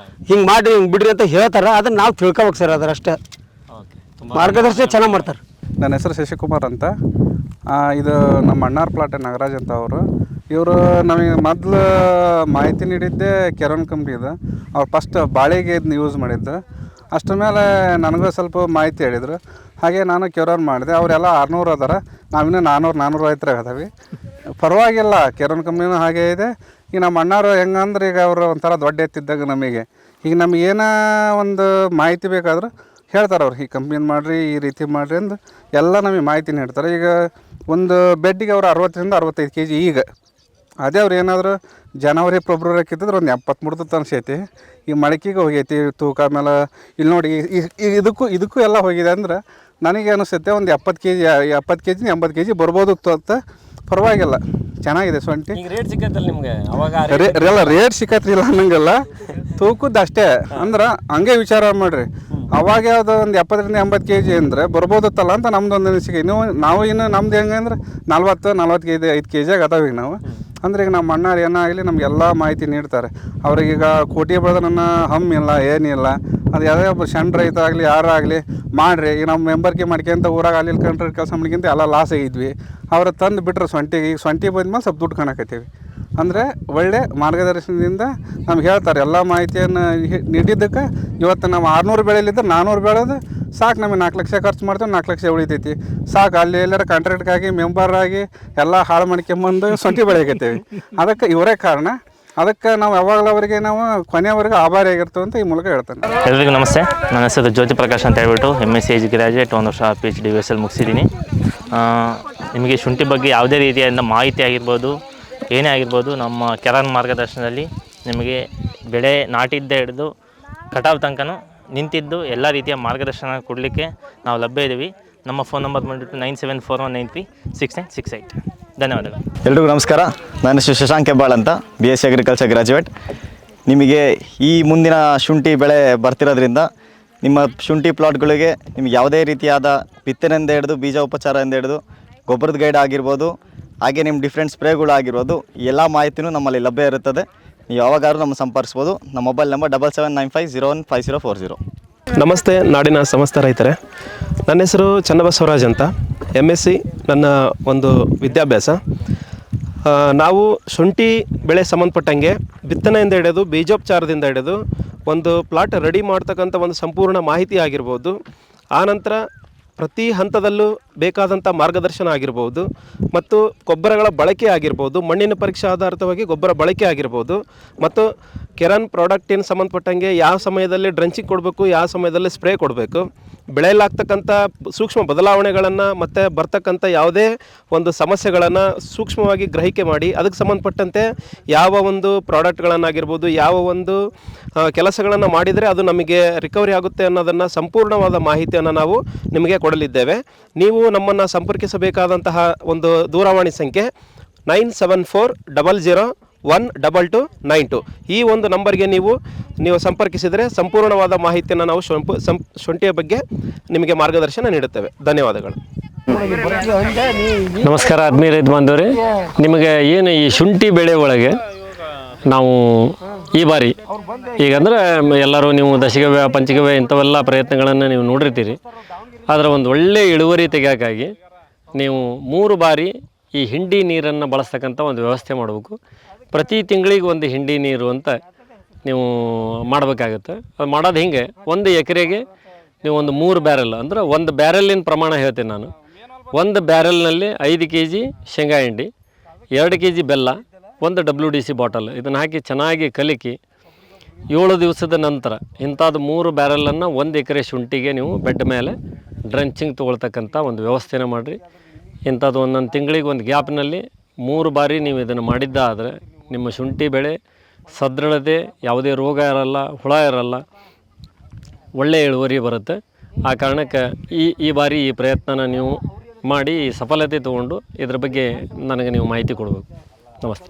ಹಿಂಗೆ ಮಾಡಿ ಹಿಂಗೆ ಬಿಡ್ರಿ ಅಂತ ಹೇಳ್ತಾರ. ಅದನ್ನ ನಾವು ತಿಳ್ಕೊಬೇಕು ಸರ್. ಅದ್ರ ಅಷ್ಟೇ ಮಾರ್ಗದರ್ಶನ ಚೆನ್ನಾಗಿ ಮಾಡ್ತಾರೆ. ನನ್ನ ಹೆಸರು ಶಶಿಕುಮಾರ್ ಅಂತ. ಇದು ನಮ್ಮ ಅಣ್ಣಾರ್ ಪ್ಲಾಟ್ ನಾಗರಾಜ್ ಅಂತ ಅವರು. ಇವರು ನಮಗೆ ಮೊದಲು ಮಾಹಿತಿ ನೀಡಿದ್ದೆ ಕಿರಣ್ ಕಂಪ್ನಿದು. ಅವ್ರು ಫಸ್ಟ್ ಬಾಳೆಗೆ ಇದನ್ನ ಯೂಸ್ ಮಾಡಿದ್ದು. ಅಷ್ಟ್ರ ಮೇಲೆ ನನಗೂ ಸ್ವಲ್ಪ ಮಾಹಿತಿ ಹೇಳಿದರು. ಹಾಗೆ ನಾನು ಕಿರಣ್ ಮಾಡಿದೆ. ಅವರೆಲ್ಲ 600 ಅದಾರ, ನಾವಿನ್ನೂ 400 ರೈತರಾಗ ಅದಾವೆ. ಪರವಾಗಿಲ್ಲ, ಕಿರಣ್ ಕಂಪ್ನಿನೂ ಹಾಗೆ ಇದೆ. ಈಗ ನಮ್ಮ ಅಣ್ಣಾರು ಹೆಂಗಂದ್ರೆ ಈಗ ಅವರು ಒಂಥರ ದೊಡ್ಡ ಎತ್ತಿದ್ದಾಗ ನಮಗೆ ಈಗ ನಮಗೇನೋ ಒಂದು ಮಾಹಿತಿ ಬೇಕಾದ್ರೆ ಹೇಳ್ತಾರೆ ಅವ್ರು, ಈ ಕಂಪ್ನಿನ ಮಾಡಿರಿ, ಈ ರೀತಿ ಮಾಡಿರಿ ಅಂದು ಎಲ್ಲ ನಮಗೆ ಮಾಹಿತಿ ನೀಡ್ತಾರೆ. ಈಗ ಒಂದು ಬೆಡ್ಡಿಗೆ ಅವರು 60-65 kg. ಈಗ ಅದೇ ಅವ್ರು ಏನಾದರೂ ಜನವರಿ ಫೆಬ್ರವರಿ ಕಿತ್ತಿದ್ರೆ ಒಂದು 73 ಅನ್ಸೈತಿ. ಈ ಮಳಕಿಗೆ ಹೋಗೈತಿ ತೂಕ. ಆಮೇಲೆ ಇಲ್ಲಿ ನೋಡಿ ಇದಕ್ಕೂ ಎಲ್ಲ ಹೋಗಿದೆ ಅಂದ್ರೆ ನನಗೆ ಅನಿಸುತ್ತೆ ಒಂದು 70 ಕೆ ಜಿ 80 ಕೆ ಜಿ ಬರ್ಬೋದು ಅಂತ. ಪರವಾಗಿಲ್ಲ, ಚೆನ್ನಾಗಿದೆ ಶುಂಠಿ. ಈಗ ರೇಟ್ ಸಿಕ್ಕತ್ತಲ್ಲ ನಿಮ್ಗೆ ಅವಾಗ ರೇಟ್ ಸಿಕ್ಕತ್ರಿಲ್ಲ ಅನ್ನಂಗಿಲ್ಲ, ತೂಕದ್ದು ಅಷ್ಟೇ. ಅಂದ್ರೆ ಹಂಗೆ ವಿಚಾರ ಮಾಡಿರಿ, ಅವಾಗ ಯಾವುದು ಒಂದು 70 ರಿಂದ 80 ಕೆ ಜಿ ಅಂದರೆ ಬರ್ಬೋದತ್ತಲ್ಲ ಅಂತ ನಮ್ದು ಒಂದು ಅನಿಸಿಕೆ. ನಾವು ಇನ್ನು ನಮ್ದು ಹೆಂಗೆ ಅಂದ್ರೆ 40-45 ಕೆ ಜಿಯಾಗ ಅದಾವ ಈಗ ನಾವು. ಅಂದ್ರೆ ಈಗ ನಮ್ಮ ಅಣ್ಣಾರು ಏನಾಗಲಿ ನಮಗೆಲ್ಲ ಮಾಹಿತಿ ನೀಡ್ತಾರೆ. ಅವ್ರಿಗೀಗ ಕೋಟಿ ಬೆಳೆದ ನನ್ನ ಹಮ್ಮಿಲ್ಲ ಏನಿಲ್ಲ, ಅದು ಯಾವುದೇ ಒಬ್ಬ ಸಣ್ಣ ರೈತ ಆಗಲಿ ಯಾರಾಗಲಿ ಮಾಡಿರಿ. ಈಗ ನಮ್ಮ ಮೆಂಬರ್ಗೆ ಮಾಡ್ಕೊಂತ ಊರಾಗ ಅಲ್ಲಿ ಕಂಟ್ರಿ ಕೆಲಸ ಮಾಡ್ಕೊಂತ ಎಲ್ಲ ಲಾಸ್ ಆಗಿದ್ವಿ. ಅವ್ರು ತಂದು ಬಿಟ್ರೆ ಸೊಂಟಿಗೆ, ಈಗ ಸೊಂಟಿ ಬಂದ್ಮೇಲೆ ಸ್ವಲ್ಪ ದುಡ್ಡು ಕಾಣಕತ್ತೀವಿ. ಅಂದರೆ ಒಳ್ಳೆ ಮಾರ್ಗದರ್ಶನದಿಂದ ನಮ್ಗೆ ಹೇಳ್ತಾರೆ ಎಲ್ಲ ಮಾಹಿತಿಯನ್ನು ನೀಡಿದ್ದಕ್ಕೆ ಇವತ್ತು ನಾವು 600 ಬೆಳೆಯಲ್ಲಿದ್ದರೆ 400 ಬೆಳೆದು ಸಾಕು. ನಮಗೆ 4 ಲಕ್ಷ ಖರ್ಚು ಮಾಡ್ತೇವೆ, 4 ಲಕ್ಷ ಉಳಿತೈತಿ ಸಾಕು. ಅಲ್ಲಿ ಎಲ್ಲರ ಕಾಂಟ್ರಾಕ್ಟ್ಗಾಗಿ ಮೆಂಬರಾಗಿ ಎಲ್ಲ ಹಾಳು ಮಾಡ್ಕೊಂಬಂದು ಸೊಂಟಿ ಬೆಳೆಯಕತ್ತೇವೆ. ಅದಕ್ಕೆ ಇವರೇ ಕಾರಣ. ಅದಕ್ಕೆ ನಾವು ಯಾವಾಗಲೂ ಅವರಿಗೆ ನಾವು ಕೊನೆಯವರೆಗೂ ಆಭಾರಿಯಾಗಿರ್ತೇವೆ ಅಂತ ಈ ಮೂಲಕ ಹೇಳ್ತೇನೆ. ಎಲ್ರಿಗೂ ನಮಸ್ತೆ. ನನ್ನ ಹೆಸರು ಜ್ಯೋತಿ ಪ್ರಕಾಶ್ ಅಂತ ಹೇಳ್ಬಿಟ್ಟು MSc ಎಜ್ ಗ್ರ್ಯಾಜುಯೇಟ್, 1 ವರ್ಷ PhD USL ಮುಗಿಸಿದ್ದೀನಿ. ನಿಮಗೆ ಶುಂಠಿ ಬಗ್ಗೆ ಯಾವುದೇ ರೀತಿಯಾದ ಮಾಹಿತಿ ಆಗಿರ್ಬೋದು, ಏನೇ ಆಗಿರ್ಬೋದು, ನಮ್ಮ ಕೆರಾನ್ ಮಾರ್ಗದರ್ಶನದಲ್ಲಿ ನಿಮಗೆ ಬೆಳೆ ನಾಟಿದ್ದೇ ಹಿಡಿದು ಕಟಾವು ತನಕನೂ ನಿಂತಿದ್ದು ಎಲ್ಲ ರೀತಿಯ ಮಾರ್ಗದರ್ಶನ ಕೊಡಲಿಕ್ಕೆ ನಾವು ಲಭ್ಯ ಇದ್ದೀವಿ. ನಮ್ಮ ಫೋನ್ ನಂಬರ್ ಬಂದುಬಿಟ್ಟು 9741936968. ಧನ್ಯವಾದಗಳು. ಎಲ್ರಿಗೂ ನಮಸ್ಕಾರ. ನನ್ನ ಹೆಸರು ಶಶಾಂಕ್ ಹೆಬ್ಬಾಳ್ ಅಂತ, BSc ಅಗ್ರಿಕಲ್ಚರ್ ಗ್ರ್ಯಾಜುಯೇಟ್. ನಿಮಗೆ ಈ ಮುಂದಿನ ಶುಂಠಿ ಬೆಳೆ ಬರ್ತಿರೋದ್ರಿಂದ ನಿಮ್ಮ ಶುಂಠಿ ಪ್ಲಾಟ್ಗಳಿಗೆ ನಿಮಗೆ ಯಾವುದೇ ರೀತಿಯಾದ ಬಿತ್ತನೆಯಿಂದ ಹಿಡಿದು ಬೀಜ ಉಪಚಾರದಿಂದ ಹಿಡಿದು ಗೊಬ್ಬರದ ಗೈಡ್ ಆಗಿರ್ಬೋದು, ಹಾಗೆ ನಿಮ್ಮ ಡಿಫ್ರೆಂಟ್ ಸ್ಪ್ರೇಗಳು ಆಗಿರ್ಬೋದು, ಎಲ್ಲ ಮಾಹಿತಿನೂ ನಮ್ಮಲ್ಲಿ ಲಭ್ಯ ಇರುತ್ತದೆ. ನೀವು ಯಾವಾಗಾದ್ರೂ ನಮ್ಮ ಸಂಪರ್ಸ್ಬೋದು. ನಮ್ಮ ಮೊಬೈಲ್ ನಂಬರ್ 7795015040. ನಮಸ್ತೆ ನಾಡಿನ ಸಮಸ್ತ ರೈತರೇ. ನನ್ನ ಹೆಸರು ಚನ್ನಬಸವರಾಜ್ ಅಂತ, MSc ನನ್ನ ಒಂದು ವಿದ್ಯಾಭ್ಯಾಸ. ನಾವು ಶುಂಠಿ ಬೆಳೆ ಸಂಬಂಧಪಟ್ಟಂಗೆ ಬಿತ್ತನೆಯಿಂದ ಹಿಡಿದು ಬೀಜೋಪಚಾರದಿಂದ ಹಿಡಿದು ಒಂದು ಪ್ಲಾಟ್ ರೆಡಿ ಮಾಡ್ತಕ್ಕಂಥ ಒಂದು ಸಂಪೂರ್ಣ ಮಾಹಿತಿ ಆಗಿರ್ಬೋದು, ಆನಂತರ ಪ್ರತಿ ಹಂತದಲ್ಲೂ ಬೇಕಾದಂಥ ಮಾರ್ಗದರ್ಶನ ಆಗಿರ್ಬೋದು, ಮತ್ತು ಗೊಬ್ಬರಗಳ ಬಳಕೆ ಆಗಿರ್ಬೋದು, ಮಣ್ಣಿನ ಪರೀಕ್ಷೆ ಆಧಾರಿತವಾಗಿ ಗೊಬ್ಬರ ಬಳಕೆ ಆಗಿರ್ಬೋದು, ಮತ್ತು ಕೆರಾನ್ ಪ್ರಾಡಕ್ಟಿನ ಸಂಬಂಧಪಟ್ಟಂಗೆ ಯಾವ ಸಮಯದಲ್ಲಿ ಡ್ರೆಂಚಿಂಗ್ ಕೊಡಬೇಕು, ಯಾವ ಸಮಯದಲ್ಲಿ ಸ್ಪ್ರೇ ಕೊಡಬೇಕು, ಬೆಳೆಯಲಾಗ್ತಕ್ಕಂಥ ಸೂಕ್ಷ್ಮ ಬದಲಾವಣೆಗಳನ್ನು ಮತ್ತು ಬರ್ತಕ್ಕಂಥ ಯಾವುದೇ ಒಂದು ಸಮಸ್ಯೆಗಳನ್ನು ಸೂಕ್ಷ್ಮವಾಗಿ ಗ್ರಹಿಕೆ ಮಾಡಿ ಅದಕ್ಕೆ ಸಂಬಂಧಪಟ್ಟಂತೆ ಯಾವ ಒಂದು ಪ್ರಾಡಕ್ಟ್ಗಳನ್ನಾಗಿರ್ಬೋದು, ಯಾವ ಒಂದು ಕೆಲಸಗಳನ್ನು ಮಾಡಿದರೆ ಅದು ನಮಗೆ ರಿಕವರಿ ಆಗುತ್ತೆ ಅನ್ನೋದನ್ನು ಸಂಪೂರ್ಣವಾದ ಮಾಹಿತಿಯನ್ನು ನಾವು ನಿಮಗೆ ಕೊಡಲಿದ್ದೇವೆ. ನೀವು ನಮ್ಮನ್ನು ಸಂಪರ್ಕಿಸಬೇಕಾದಂತಹ ಒಂದು ದೂರವಾಣಿ ಸಂಖ್ಯೆ 9740012292. ಈ ಒಂದು ನಂಬರ್ಗೆ ನೀವು ಸಂಪರ್ಕಿಸಿದರೆ ಸಂಪೂರ್ಣವಾದ ಮಾಹಿತಿಯನ್ನು ನಾವು ಶುಂಠಿಯ ಬಗ್ಗೆ ನಿಮಗೆ ಮಾರ್ಗದರ್ಶನ ನೀಡುತ್ತೇವೆ. ಧನ್ಯವಾದಗಳು. ನಮಸ್ಕಾರ ಆತ್ಮೀಯ ರೈತ ಬಾಂಧವರೇ. ನಿಮಗೆ ಏನು ಈ ಶುಂಠಿ ಬೆಳೆ ಒಳಗೆ ನಾವು ಈ ಬಾರಿ ಈಗಂದ್ರೆ ಎಲ್ಲರೂ ನೀವು ದಶಗವ್ಯ ಪಂಚಗವ್ಯ ಇಂಥವೆಲ್ಲ ಪ್ರಯತ್ನಗಳನ್ನು ನೀವು ನೋಡಿರ್ತೀರಿ. ಆದರೆ ಒಂದು ಒಳ್ಳೆಯ ಇಳುವರಿ ತೆಗೆಯೋಕ್ಕಾಗಿ ನೀವು 3 ಬಾರಿ ಈ ಹಿಂಡಿ ನೀರನ್ನು ಬಳಸ್ತಕ್ಕಂಥ ಒಂದು ವ್ಯವಸ್ಥೆ ಮಾಡಬೇಕು. ಪ್ರತಿ ತಿಂಗಳಿಗೆ ಒಂದು ಹಿಂಡಿ ನೀರು ಅಂತ ನೀವು ಮಾಡಬೇಕಾಗುತ್ತೆ. ಅದು ಮಾಡೋದು ಹಿಂಗೆ, 1 ಎಕರೆಗೆ ನೀವು ಒಂದು 3 ಬ್ಯಾರೆಲ್, ಅಂದ್ರೆ 1 ಬ್ಯಾರೆಲ್ಲಿನ ಪ್ರಮಾಣ ಹೇಳ್ತೀನಿ ನಾನು. 1 ಬ್ಯಾರೆಲ್ನಲ್ಲಿ 5 kg ಶೇಂಗಾ ಹಿಂಡಿ, 2 kg ಬೆಲ್ಲ, 1 WDC ಬಾಟಲ್ ಇದನ್ನು ಹಾಕಿ ಚೆನ್ನಾಗಿ ಕಲಕಿ 7 ದಿವಸದ ನಂತರ ಇಂಥದ್ದು 3 ಬ್ಯಾರೆಲನ್ನು 1 ಎಕರೆ ಶುಂಠಿಗೆ ನೀವು ಬೆಡ್ ಮೇಲೆ ಡ್ರೆಂಚಿಂಗ್ ತೊಗೊಳ್ತಕ್ಕಂಥ ಒಂದು ವ್ಯವಸ್ಥೆನ ಮಾಡಿರಿ. ಇಂಥದ್ದು ಒಂದೊಂದು ತಿಂಗಳಿಗೆ ಒಂದು ಗ್ಯಾಪ್ನಲ್ಲಿ 3 ಬಾರಿ ನೀವು ಇದನ್ನು ಮಾಡಿದ್ದಾದರೆ ನಿಮ್ಮ ಶುಂಠಿ ಬೆಳೆ ಸದೃಢತೆ, ಯಾವುದೇ ರೋಗ ಇರಲ್ಲ, ಹುಳ ಇರಲ್ಲ, ಒಳ್ಳೆಯ ಇಳುವರಿ ಬರುತ್ತೆ. ಆ ಕಾರಣಕ್ಕೆ ಈ ಬಾರಿ ಈ ಪ್ರಯತ್ನನ ನೀವು ಮಾಡಿ ಸಫಲತೆ ತೊಗೊಂಡು ಇದ್ರ ಬಗ್ಗೆ ನನಗೆ ನೀವು ಮಾಹಿತಿ ಕೊಡಬೇಕು. ನಮಸ್ತೆ.